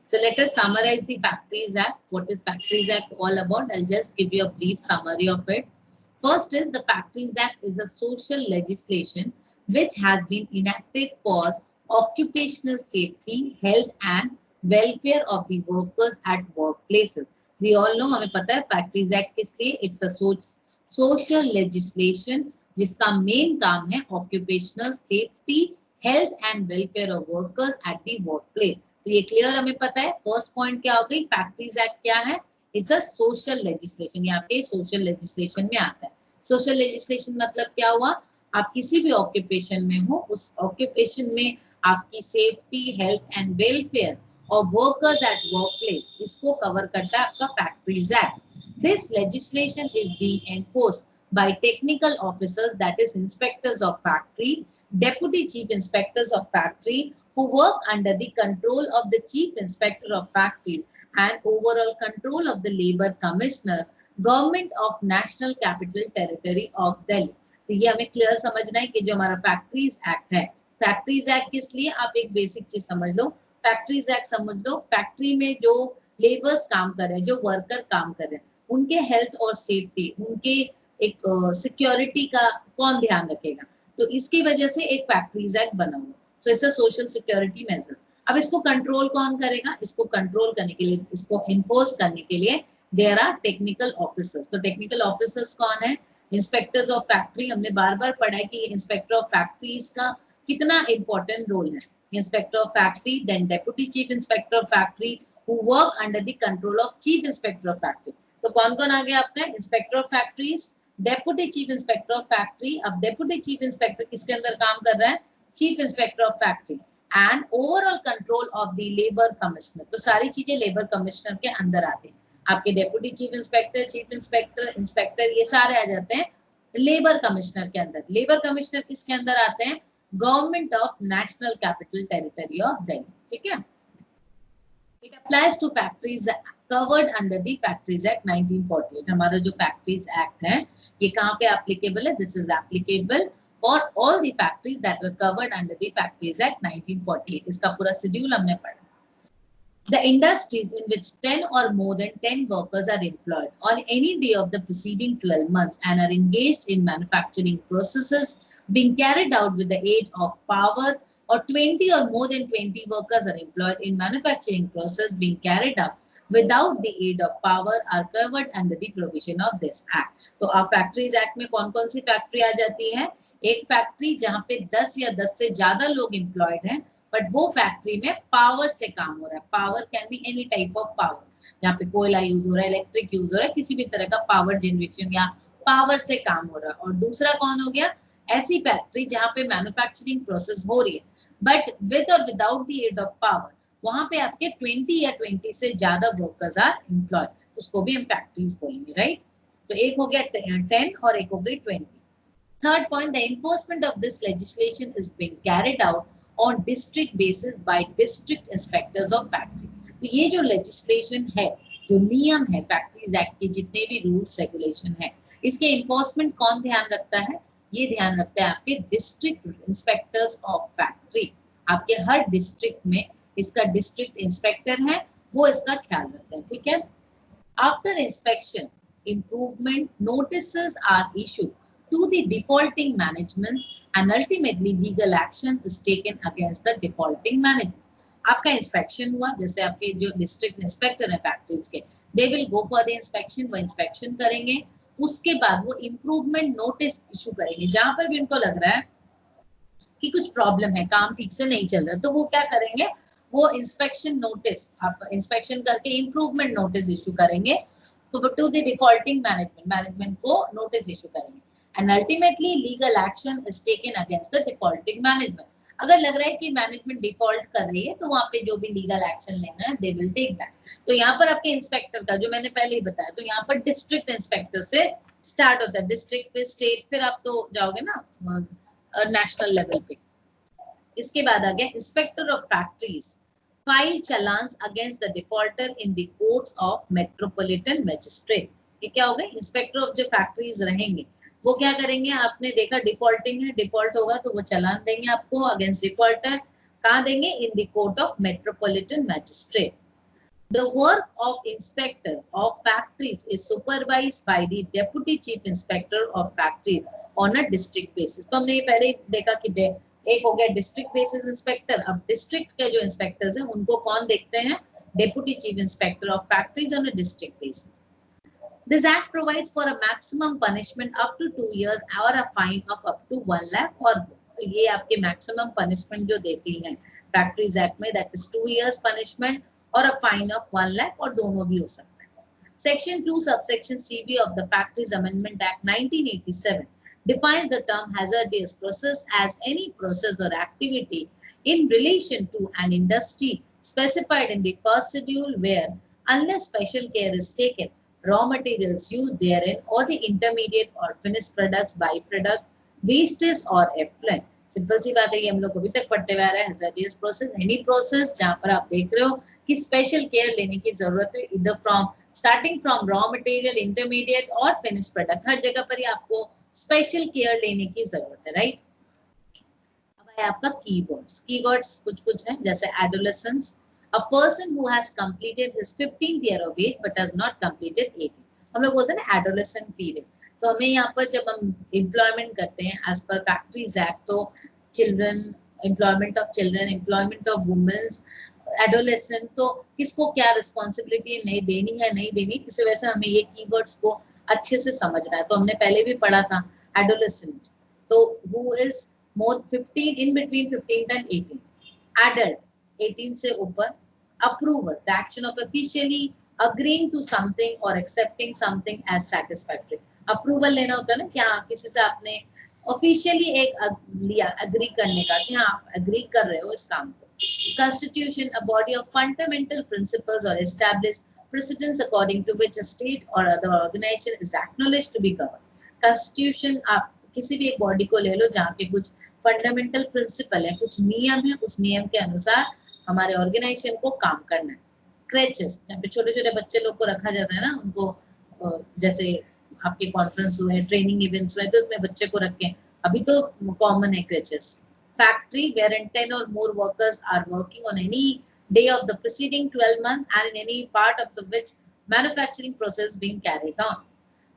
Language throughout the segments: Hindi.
So let us summarize the Factories Act. What is Factories Act all about? I'll just give you a brief summary of it. First is the Factories Act is a social legislation which has been enacted for occupational safety, health and welfare of the workers at workplaces. We all know, हमें पता है Factories Act किस लिए? It's a social legislation जिसका मेन काम है occupational safety, health and welfare of workers at the workplace. तो ये क्लियर हमें पता है. फर्स्ट पॉइंट क्या हो गई? फैक्ट्रीज एक्ट क्या है? Is a social legislation. यहाँ पे सोशल लेजिस्लेशन में आता है. सोशल लेजिस्लेशन मतलब क्या हुआ? आप किसी भी ऑक्यूपेशन में हो, उस ऑक्यूपेशन में आपकी सेफ्टी, हेल्थ एंड वेलफेयर और वर्कर्स एट वर्क प्लेस, इसको कवर करता है आपका factories act. This legislation is being enforced by technical officers, that is inspectors of factory, deputy chief inspectors of factory, who work under the control of the chief inspector of factory and overall control of the labor commissioner, government of national capital territory of Delhi. तो ये हमें क्लियर समझना है कि जो हमारा फैक्ट्रीज एक्ट है, फैक्ट्रीज एक्ट किस लिए? आप एक बेसिक चीज समझ लो. फैक्ट्रीज एक्ट समझ लो, फैक्ट्री में जो लेबर्स काम कर रहे हैं, जो वर्कर काम कर रहे हैं, उनके हेल्थ और सेफ्टी, उनके एक सिक्योरिटी का कौन ध्यान रखेगा? तो इसकी वजह से एक फैक्ट्रीज एक्ट बना हुआ. So it's a social security measure. अब इसको कंट्रोल कौन करेगा? इसको कंट्रोल करने के लिए, इसको इन्फोर्स करने के लिए देयर आर टेक्निकल ऑफिसर्स. तो टेक्निकल ऑफिसर्स कौन है? Inspectors of factory. हमने बार बार पढ़ा है कि इंस्पेक्टर ऑफ फैक्ट्रीज का कितना इंपॉर्टेंट रोल है. Inspector of factory, then deputy chief inspector of factory, who work under the control of chief inspector of factory. तो कौन कौन आ गया आपका? Inspector of factories, deputy chief inspector of factory. अब डेप्यूटी चीफ इंस्पेक्टर किसके अंदर काम कर रहा है? Chief inspector of factory. And overall control of the labour commissioner. तो सारी चीजें लेबर कमिश्नर के अंदर आती है. आपके deputy chief inspector, chief inspector, inspector, ये सारे आ जाते हैं लेबर कमिश्नर के अंदर. लेबर कमिश्नर किसके अंदर आते हैं? Government of national capital territory of Delhi. ठीक है. It applies to factories covered under the Factories Act 1948. हमारा जो Factories Act है, ये कहाँ पे applicable है? This is applicable for all the factories that were covered under the Factories Act 1948. इसका पूरा schedule हमने पढ़ा. The industries in which 10 or more than 10 workers are employed on any day of the preceding 12 months and are engaged in manufacturing processes being carried out with the aid of power, or 20 or more than 20 workers are employed in manufacturing process being carried out without the aid of power, are covered under the provision of this act. तो आप फैक्ट्रीज एक्ट में कौन कौन सी फैक्ट्री आ जाती है? एक फैक्ट्री जहाँ पे 10 या 10 से ज्यादा लोग एम्प्लॉयड हैं, बट वो फैक्ट्री में पावर से काम हो रहा है. Power can be any type of power. यहाँ पे कोयला यूज हो रहा है, इलेक्ट्रिक यूज हो रहा है, किसी भी तरह का पावर जनरेशन या पावर से काम हो रहा है. और दूसरा कौन हो गया? ऐसी फैक्ट्री जहाँ पे मैन्युफैक्चरिंग प्रोसेस हो रही है, बट विद और without the aid of power, वहां पे आपके 20 या 20 से ज्यादा वर्कर्स आर एम्प्लॉयड, उसको भी हम फैक्ट्रीज बोलेंगे. राइट. तो एक हो गया 10 और एक हो गई 20. Third point, the enforcement of this legislation is being carried out on district basis bye district inspectors of factory. तो ये जो लेजिस्लेशन है, जो नियम है फैक्ट्रीज एक्ट के, जितने भी रूल्स रेगुलेशन है, इसके एनफोर्समेंट कौन ध्यान रखता है? ये ध्यान रखता है आपके डिस्ट्रिक्ट इंस्पेक्टर्स ऑफ फैक्ट्री. आपके हर डिस्ट्रिक्ट में इसका डिस्ट्रिक्ट इंस्पेक्टर है, वो इसका ख्याल रखते हैं. ठीक है. After inspection, improvement notices are issued to the defaulting management and ultimately legal action is taken against the defaulting management. आपका इंस्पेक्शन हुआ, जैसे आपके जो डिस्ट्रिक्ट इंस्पेक्टर है फैक्ट्रीज के, they will go for the inspection. वो इंस्पेक्शन करेंगे, उसके बाद वो इम्प्रूवमेंट नोटिस इशू करेंगे. जहां पर भी उनको लग रहा है कि कुछ प्रॉब्लम है, काम ठीक से नहीं चल रहा, तो वो क्या करेंगे? वो इंस्पेक्शन नोटिस, आप इंस्पेक्शन करके इम्प्रूवमेंट नोटिस इशू करेंगे टू द डिफॉल्टिंग मैनेजमेंट को नोटिस इशू करेंगे. And ultimately legal action is taken against the defaulting management. अगर लग रहा है कि मैनेजमेंट डिफॉल्ट कर रही है, तो वहां पे जो भी लीगल एक्शन लेना है, दे विल टेक दैट. तो यहाँ पर आपके इंस्पेक्टर का, जो मैंने पहले ही बताया, तो यहाँ पर डिस्ट्रिक्ट इंस्पेक्टर से स्टार्ट होता है. डिस्ट्रिक्ट पे स्टेट, फिर आप तो जाओगे ना नेशनल लेवल पे. इसके बाद आ गया inspector of factories file challans against the defaulter in the courts of metropolitan magistrate. ये क्या होगा? इंस्पेक्टर ऑफ जो फैक्ट्रीज रहेंगे, वो क्या करेंगे? आपने देखा डिफॉल्टिंग है, डिफॉल्ट होगा तो वो चलान देंगे आपको अगेंस्ट डिफॉल्टर. कहाँ देंगे? In the court of metropolitan magistrate. The work of inspector of factories is supervised by the deputy chief inspector of factories on a district basis. तो हमने ये पहले देखा कि एक हो गया डिस्ट्रिक्ट बेसिस इंस्पेक्टर, अब डिस्ट्रिक्ट के जो इंस्पेक्टर्स हैं उनको कौन देखते हैं? Deputy chief inspector of factories on a district basis. This act provides for a maximum punishment up to 2 years or a fine of up to 1 lakh or more. ये आपके maximum punishment जो देती है फैक्ट्रीज एक्ट में, that is 2 years punishment or a fine of 1 lakh और दोनों भी हो सकता है. Section 2 subsection CB of the Factories Amendment Act 1987 defines the term hazardous process as any process or activity in relation to an industry specified in the first schedule where, unless special care is taken, raw materials used therein or the intermediate or finished products, byproduct, wastes or effluent. Simple सी बात है, ये हम लोग अभी तक पढ़ते हुए आ रहे हैं. hazardous process, any process जहाँ पर आप देख रहे हो कि स्पेशल केयर लेने की जरूरत है, इधर from starting from raw material, intermediate और फिनिश प्रोडक्ट, हर जगह पर ही आपको स्पेशल केयर लेने की जरूरत है, राइट. अब है आपका कीवर्ड्स. कीवर्ड्स कुछ कुछ है, जैसे adolescence, a person who has completed his 15th year of age but has not completed 18. हम लोग बोलते हैं ना एडोलेसेंट पीरियड. तो हमें यहाँ पर जब हम एम्प्लॉयमेंट करते हैं एज पर फैक्ट्रीज एक्ट, तो children, employment of children, employment of womens, adolescent, तो किसको क्या रिस्पॉन्सिबिलिटी नहीं देनी है, नहीं देनी, इस वजह से हमें ये कीवर्ड्स को अच्छे से समझना है. तो हमने पहले भी पढ़ा था एडोलेसेंट, तो who is more 15 in between 15 and 18. Adult 18 से ऊपर. Approval, the action of officially agreeing to something or accepting something as satisfactory. Approval लेना होता है ना, क्या किसी से आपने officially एक लिया agree करने का कि हाँ आप agree कर रहे हो इस काम को. Constitution, a body of fundamental principles or established precedents according to which a state or other organization is acknowledged to be governed. Constitution, आप किसी भी एक बॉडी को ले लो जहाँ के कुछ फंडामेंटल प्रिंसिपल है, कुछ नियम है, उस नियम के अनुसार हमारे ऑर्गेनाइजेशन को काम करना है. क्रेचेस, जहाँ पे छोटे छोटे बच्चे लोग को रखा जाता है ना, उनको जैसे आपके कॉन्फ्रेंस हुए, ट्रेनिंग इवेंट्स हुए, तो उसमें बच्चे को रखें, अभी तो कॉमन है creches. Factory wherein 10 or more workers are working on any day of the preceding 12 months and in any part of the which manufacturing process being carried on.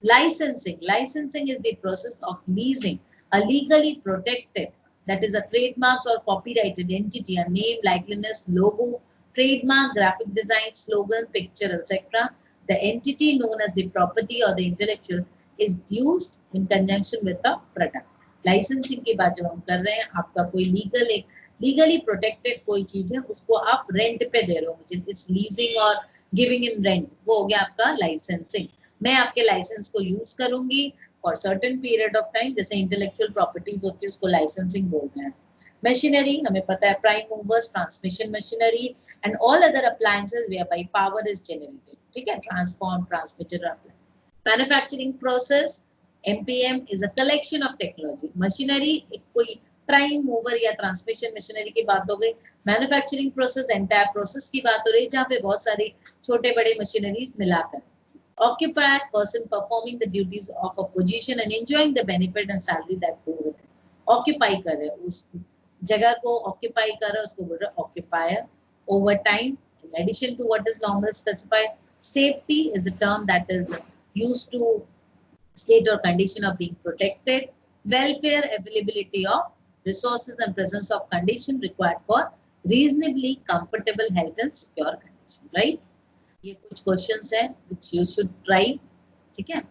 Licensing, licensing is the process of leasing a legally protected, that is a trademark or copyrighted entity, a name, likeness, logo, trademark, graphic design, slogan, picture, etc. The entity known as the property or the intellectual is used in conjunction with the product. Licensing की बात जब हम कर रहे हैं, आपका कोई लीगल एक लीगली प्रोटेक्टेड कोई चीज है, उसको आप रेंट पे दे रहे हो मुझे, इस लीजिंग और गिविंग इन रेंट, वो हो गया आपका लाइसेंसिंग. मैं आपके लाइसेंस को यूज करूंगी for certain period of time, जैसे इंटेलेक्चुअल प्रॉपर्टीज होती है उसको लाइसेंसिंग बोलते हैं. मशीनरी, हमें पता है prime movers, transmission machinery and all other appliances whereby power is generated, ठीक है, transform, transmitter, manufacturing process, MPM is a collection of technology. Machinery एक कोई प्राइम मूवर या ट्रांसमिशन मशीनरी की बात हो गई. मैन्युफैक्चरिंग प्रोसेस एंटायर प्रोसेस की बात हो रही है, जहाँ पे बहुत सारी छोटे बड़े मशीनरीज मिलाकर. Occupier, person performing the duties of a position and enjoying the benefit and salary that go with it. Occupy कर रहे हैं, उस जगह को occupy कर रहे हैं, उसको बोल रहे हैं occupier. Overtime, in addition to what is normal specified. Safety is a term that is used to state or condition of being protected. Welfare, availability of resources and presence of condition required for reasonably comfortable health and secure condition, right? ये कुछ क्वेश्चंस हैं which you should try, ठीक है.